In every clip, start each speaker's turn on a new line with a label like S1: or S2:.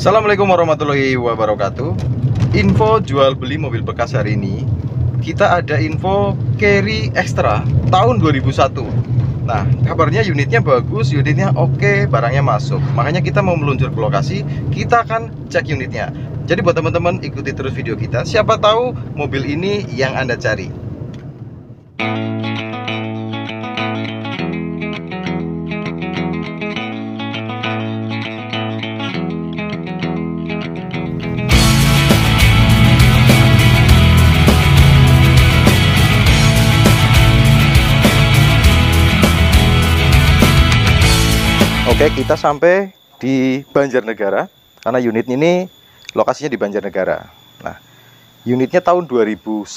S1: Assalamualaikum warahmatullahi wabarakatuh. Info jual beli mobil bekas hari ini, kita ada info Carry Extra tahun 2001. Nah, kabarnya unitnya bagus, unitnya oke, barangnya masuk. Makanya kita mau meluncur ke lokasi, kita akan cek unitnya. Jadi buat teman-teman ikuti terus video kita, siapa tahu mobil ini yang Anda cari. Oke, kita sampai di Banjarnegara karena unit ini lokasinya di Banjarnegara. Nah, unitnya tahun 2001.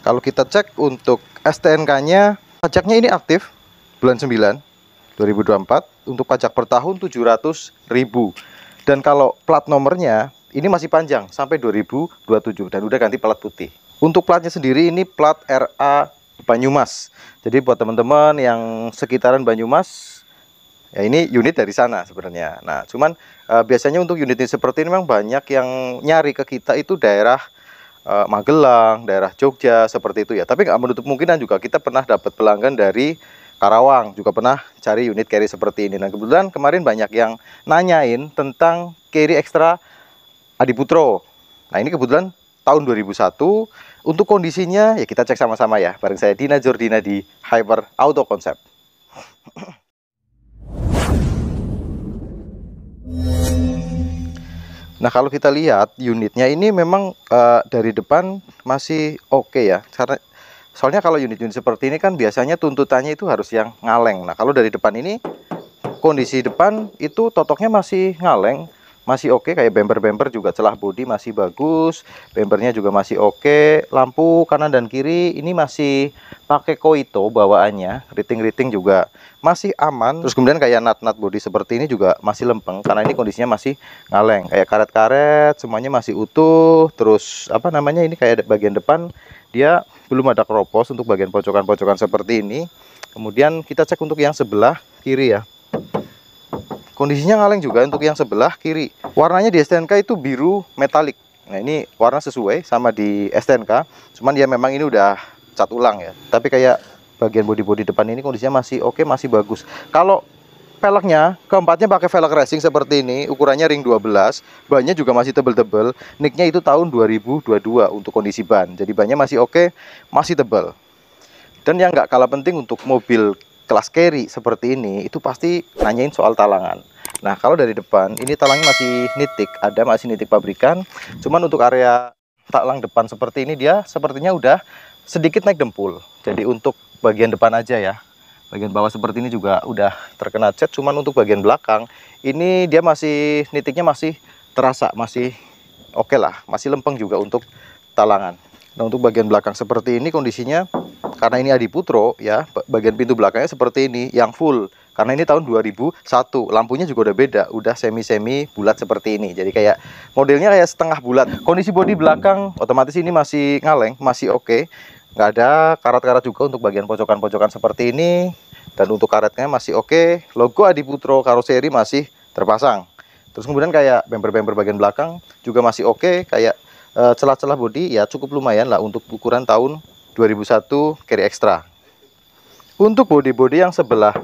S1: Kalau kita cek untuk STNK-nya, pajaknya ini aktif bulan 9 2024 untuk pajak per tahun 700.000. Dan kalau plat nomornya ini masih panjang sampai 2027 dan udah ganti plat putih. Untuk platnya sendiri ini plat RA Banyumas. Jadi buat teman-teman yang sekitaran Banyumas, ya ini unit dari sana sebenarnya. Nah, cuman biasanya untuk unit ini seperti ini memang banyak yang nyari ke kita itu daerah Magelang, daerah Jogja seperti itu ya. Tapi nggak menutup kemungkinan juga kita pernah dapat pelanggan dari Karawang, juga pernah cari unit carry seperti ini. Nah, kebetulan kemarin banyak yang nanyain tentang Carry Extra Adiputro. Nah, ini kebetulan tahun 2001. Untuk kondisinya ya kita cek sama-sama ya. Bareng saya Dina Jordina di Hyper Auto Concept. Nah, kalau kita lihat unitnya ini memang dari depan masih oke ya. Soalnya kalau unit-unit seperti ini kan biasanya tuntutannya itu harus yang ngaleng. Nah, kalau dari depan ini kondisi depan itu totoknya masih ngaleng, masih oke. Kayak bumper juga celah bodi masih bagus, bumpernya juga masih oke. Lampu kanan dan kiri ini masih pakai Koito bawaannya, riting juga masih aman. Terus kemudian kayak nut bodi seperti ini juga masih lempeng karena ini kondisinya masih ngaleng. Kayak karet-karet semuanya masih utuh. Terus apa namanya, ini kayak bagian depan dia belum ada keropos untuk bagian pojokan-pojokan seperti ini. Kemudian kita cek untuk yang sebelah kiri ya. Kondisinya ngaleng juga untuk yang sebelah kiri. Warnanya di STNK itu biru metalik. Nah, ini warna sesuai sama di STNK. Cuman ya memang ini udah cat ulang ya. Tapi kayak bagian bodi depan ini kondisinya masih oke, masih bagus. Kalau velgnya, keempatnya pakai velg racing seperti ini, ukurannya ring 12, bannya juga masih tebel-tebel. Nicknya itu tahun 2022 untuk kondisi ban. Jadi bannya masih oke, masih tebal. Dan yang nggak kalah penting untuk mobil kelas carry seperti ini, itu pasti nanyain soal talangan. Nah, kalau dari depan, ini talangnya masih nitik, masih nitik pabrikan. Cuman untuk area talang depan seperti ini, dia sepertinya udah sedikit naik dempul. Jadi untuk bagian depan aja ya. Bagian bawah seperti ini juga udah terkena cat. Cuman untuk bagian belakang, ini dia masih nitiknya masih terasa, masih oke lah. Masih lempeng juga untuk talangan. Nah, untuk bagian belakang seperti ini kondisinya, karena ini Adiputro ya, bagian pintu belakangnya seperti ini yang full. Karena ini tahun 2001, lampunya juga udah beda, udah semi bulat seperti ini. Jadi kayak modelnya kayak setengah bulat. Kondisi bodi belakang otomatis ini masih ngaleng, masih oke. Nggak ada karat-karat juga untuk bagian pojokan-pojokan seperti ini. Dan untuk karetnya masih oke. Logo Adiputro karoseri masih terpasang. Terus kemudian kayak bumper bagian belakang juga masih oke. Kayak celah-celah bodi ya cukup lumayan lah untuk ukuran tahun 2001 Carry Extra. Untuk bodi yang sebelah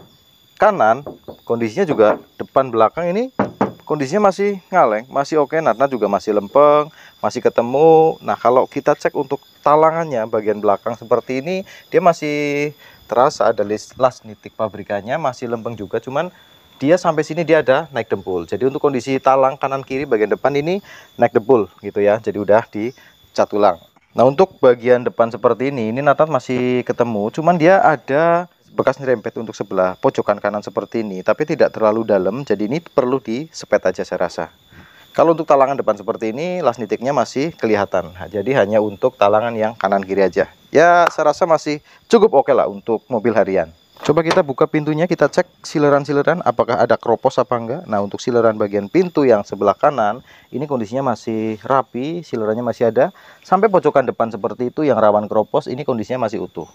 S1: kanan, kondisinya juga depan belakang ini kondisinya masih ngaleng, masih oke. Natna juga masih lempeng, masih ketemu. Nah, kalau kita cek untuk talangannya bagian belakang seperti ini, dia masih terasa ada las nitik pabrikannya, masih lempeng juga. Cuman dia sampai sini dia ada naik dempul. Jadi untuk kondisi talang kanan kiri bagian depan ini naik dempul gitu ya. Jadi udah dicat ulang. Nah, untuk bagian depan seperti ini Nathan masih ketemu. Cuman dia ada bekas nyerempet untuk sebelah pojokan kanan seperti ini. Tapi tidak terlalu dalam. Jadi ini perlu disepet aja saya rasa. Kalau untuk talangan depan seperti ini, las nitiknya masih kelihatan. Nah, jadi hanya untuk talangan yang kanan kiri aja. Ya, saya rasa masih cukup oke lah untuk mobil harian. Coba kita buka pintunya, kita cek sileran-sileran apakah ada keropos apa enggak. Nah, untuk sileran bagian pintu yang sebelah kanan, ini kondisinya masih rapi, silerannya masih ada. Sampai pojokan depan seperti itu yang rawan keropos, ini kondisinya masih utuh.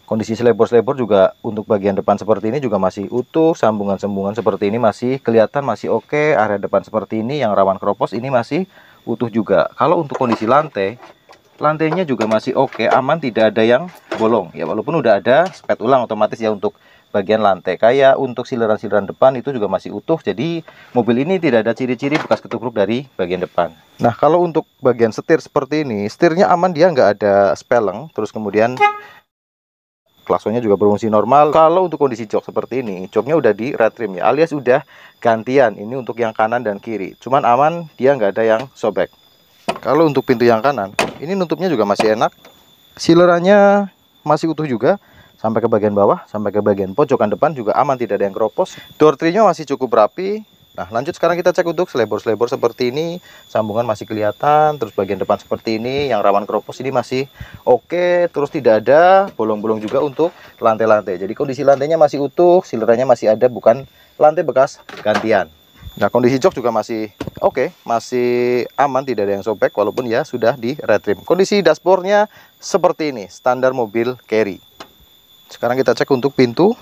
S1: Kondisi selebor-selebor juga untuk bagian depan seperti ini juga masih utuh, sambungan-sambungan seperti ini masih kelihatan, masih oke. Area depan seperti ini yang rawan keropos ini masih utuh juga. Kalau untuk kondisi lantai, lantainya juga masih oke, aman, tidak ada yang bolong ya, walaupun udah ada spet ulang otomatis ya untuk bagian lantai. Kayak untuk sileran-sileran depan itu juga masih utuh, jadi mobil ini tidak ada ciri-ciri bekas ketubruk dari bagian depan. Nah, kalau untuk bagian setir seperti ini, setirnya aman, dia nggak ada speleng. Terus kemudian klaksonnya juga berfungsi normal. Kalau untuk kondisi jok seperti ini, joknya udah di red rim ya, alias udah gantian. Ini untuk yang kanan dan kiri, cuman aman, dia nggak ada yang sobek. Kalau untuk pintu yang kanan, ini nutupnya juga masih enak, silerannya masih utuh juga sampai ke bagian bawah, sampai ke bagian pojokan depan juga aman, tidak ada yang keropos. Door tray-nya masih cukup rapi. Nah, lanjut sekarang kita cek untuk selebor-selebor seperti ini, sambungan masih kelihatan, terus bagian depan seperti ini yang rawan keropos ini masih oke, terus tidak ada bolong-bolong juga untuk lantai-lantai. Jadi kondisi lantainya masih utuh, silerannya masih ada, bukan lantai bekas gantian. Nah, kondisi jok juga masih oke, masih aman, tidak ada yang sobek walaupun ya sudah di red rim. Kondisi dashboardnya seperti ini, standar mobil carry. Sekarang kita cek untuk pintu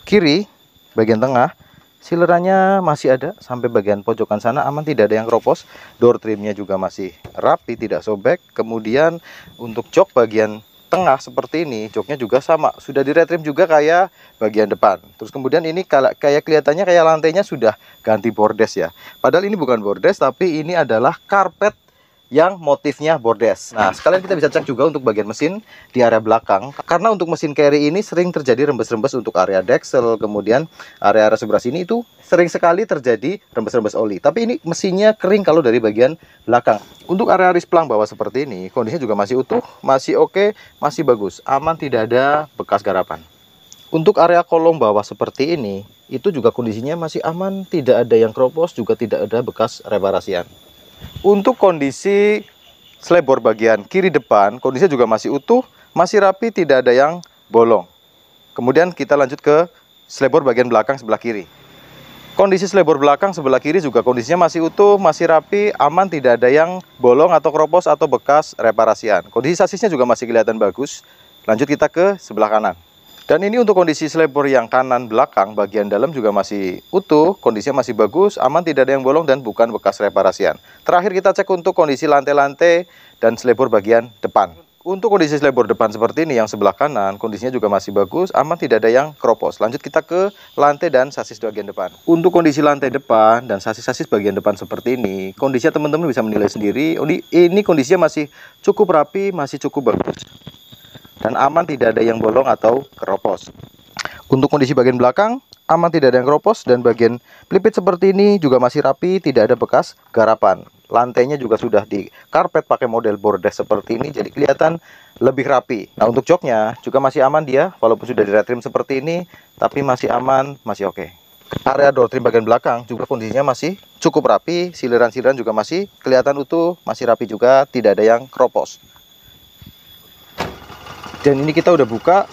S1: kiri bagian tengah. Silerannya masih ada sampai bagian pojokan sana, aman, tidak ada yang keropos. Door trimnya juga masih rapi, tidak sobek. Kemudian untuk jok bagian tengah seperti ini, joknya juga sama, sudah di retrim juga kayak bagian depan. Terus kemudian ini kayak kelihatannya kayak lantainya sudah ganti bordes ya. Padahal ini bukan bordes, tapi ini adalah karpet yang motifnya bordes. Nah, sekalian kita bisa cek juga untuk bagian mesin di area belakang. Karena untuk mesin carry ini sering terjadi rembes-rembes untuk area deksel, kemudian area-area sebelah sini itu sering sekali terjadi rembes-rembes oli. Tapi ini mesinnya kering kalau dari bagian belakang. Untuk area ris pelang bawah seperti ini, kondisinya juga masih utuh, masih oke, masih bagus, aman, tidak ada bekas garapan. Untuk area kolong bawah seperti ini, itu juga kondisinya masih aman, tidak ada yang keropos, juga tidak ada bekas reparasian. Untuk kondisi selebor bagian kiri depan, kondisinya juga masih utuh, masih rapi, tidak ada yang bolong. Kemudian kita lanjut ke selebor bagian belakang sebelah kiri. Kondisi selebor belakang sebelah kiri juga kondisinya masih utuh, masih rapi, aman, tidak ada yang bolong atau keropos atau bekas reparasian. Kondisi sasisnya juga masih kelihatan bagus. Lanjut kita ke sebelah kanan. Dan ini untuk kondisi selebor yang kanan belakang, bagian dalam juga masih utuh, kondisinya masih bagus, aman, tidak ada yang bolong dan bukan bekas reparasian. Terakhir kita cek untuk kondisi lantai-lantai dan selebor bagian depan. Untuk kondisi selebor depan seperti ini yang sebelah kanan, kondisinya juga masih bagus, aman, tidak ada yang keropos. Lanjut kita ke lantai dan sasis bagian depan. Untuk kondisi lantai depan dan sasis-sasis bagian depan seperti ini, kondisinya teman-teman bisa menilai sendiri. Ini kondisinya masih cukup rapi, masih cukup bagus. Dan aman, tidak ada yang bolong atau keropos. Untuk kondisi bagian belakang, aman, tidak ada yang keropos, dan bagian pelipit seperti ini juga masih rapi, tidak ada bekas garapan. Lantainya juga sudah di karpet pakai model bordes seperti ini, jadi kelihatan lebih rapi. Nah, untuk joknya juga masih aman dia, walaupun sudah di red trim seperti ini, tapi masih aman, masih oke. Area door trim bagian belakang juga kondisinya masih cukup rapi, siliran-siliran juga masih kelihatan utuh, masih rapi juga, tidak ada yang keropos. Dan ini kita udah buka,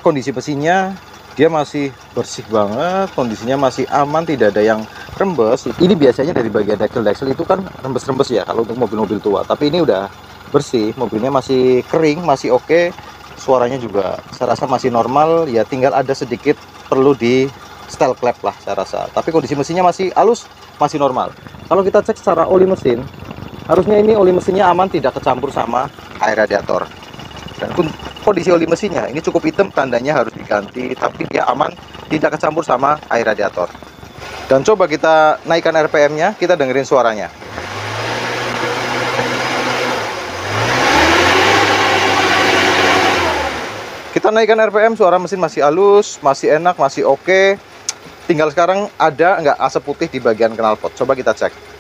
S1: kondisi mesinnya dia masih bersih banget, kondisinya masih aman, tidak ada yang rembes. Ini biasanya dari bagian deksel itu kan rembes-rembes ya kalau untuk mobil-mobil tua, tapi ini udah bersih, mobilnya masih kering, masih oke. Suaranya juga saya rasa masih normal, ya tinggal ada sedikit perlu di setel klep lah saya rasa. Tapi kondisi mesinnya masih halus, masih normal. Kalau kita cek secara oli mesin, harusnya ini oli mesinnya aman, tidak kecampur sama air radiator. Dan kondisi oli mesinnya ini cukup hitam, tandanya harus diganti, tapi dia aman, tidak kecampur sama air radiator. Dan coba kita naikkan RPM-nya, kita dengerin suaranya. Kita naikkan RPM, suara mesin masih halus, masih enak, masih oke. Tinggal sekarang ada nggak asap putih di bagian knalpot. Coba kita cek.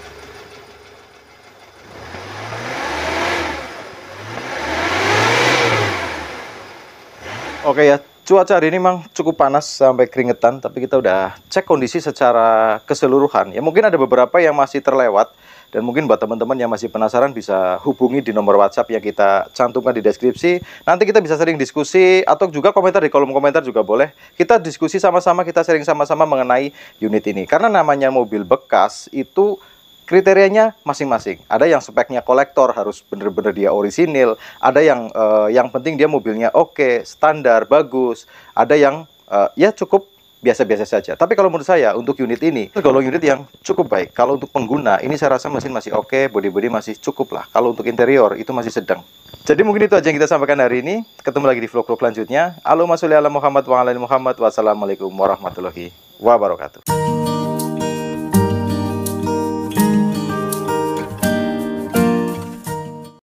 S1: Oke ya, cuaca hari ini memang cukup panas sampai keringetan, tapi kita udah cek kondisi secara keseluruhan. Ya mungkin ada beberapa yang masih terlewat, dan mungkin buat teman-teman yang masih penasaran bisa hubungi di nomor WhatsApp yang kita cantumkan di deskripsi. Nanti kita bisa sering diskusi, atau juga komentar di kolom komentar juga boleh. Kita diskusi sama-sama, kita sharing sama-sama mengenai unit ini. Karena namanya mobil bekas itu kriterianya masing-masing. Ada yang speknya kolektor, harus bener-bener dia orisinil. Ada yang penting dia mobilnya oke, standar, bagus. Ada yang ya cukup biasa-biasa saja. Tapi kalau menurut saya untuk unit ini tergolong unit yang cukup baik. Kalau untuk pengguna ini saya rasa mesin masih oke, body-body masih cukup lah. Kalau untuk interior itu masih sedang. Jadi mungkin itu aja yang kita sampaikan hari ini. Ketemu lagi di vlog-vlog selanjutnya. Allahumma sholli ala Muhammad wa ala ali Muhammad. Wassalamualaikum warahmatullahi wabarakatuh.